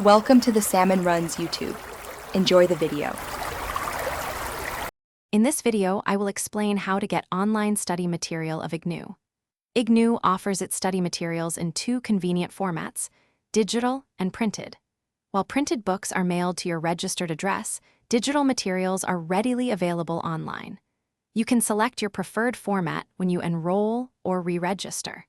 Welcome to the Salmon Runs YouTube. Enjoy the video. In this video, I will explain how to get online study material of IGNOU. IGNOU offers its study materials in two convenient formats, digital and printed. While printed books are mailed to your registered address, digital materials are readily available online. You can select your preferred format when you enroll or re-register.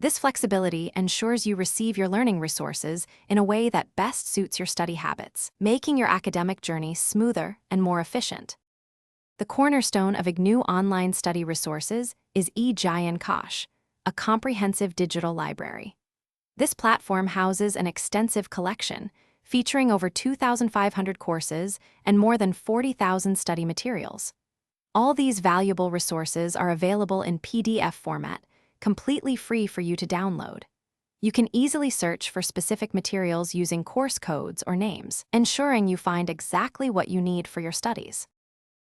This flexibility ensures you receive your learning resources in a way that best suits your study habits, making your academic journey smoother and more efficient. The cornerstone of IGNOU online study resources is IGNOU, a comprehensive digital library. This platform houses an extensive collection featuring over 2,500 courses and more than 40,000 study materials. All these valuable resources are available in PDF format, completely free for you to download. You can easily search for specific materials using course codes or names, ensuring you find exactly what you need for your studies.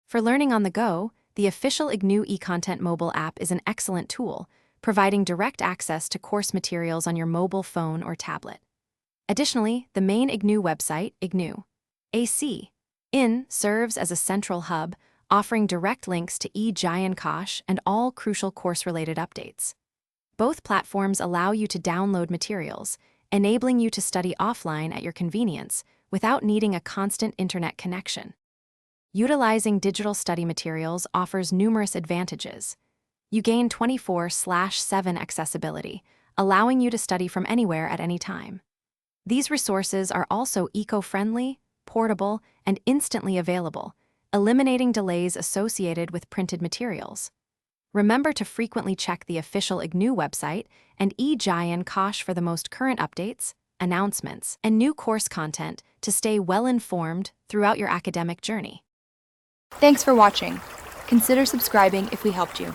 For learning on the go, the official IGNOU eContent mobile app is an excellent tool, providing direct access to course materials on your mobile phone or tablet. Additionally, the main IGNOU website, IGNOU.ac, serves as a central hub, offering direct links to IGNOU and all crucial course-related updates. Both platforms allow you to download materials, enabling you to study offline at your convenience without needing a constant internet connection. Utilizing digital study materials offers numerous advantages. You gain 24/7 accessibility, allowing you to study from anywhere at any time. These resources are also eco-friendly, portable, and instantly available, eliminating delays associated with printed materials. Remember to frequently check the official IGNOU website and IGNOU for the most current updates, announcements, and new course content to stay well-informed throughout your academic journey. Thanks for watching. Consider subscribing if we helped you.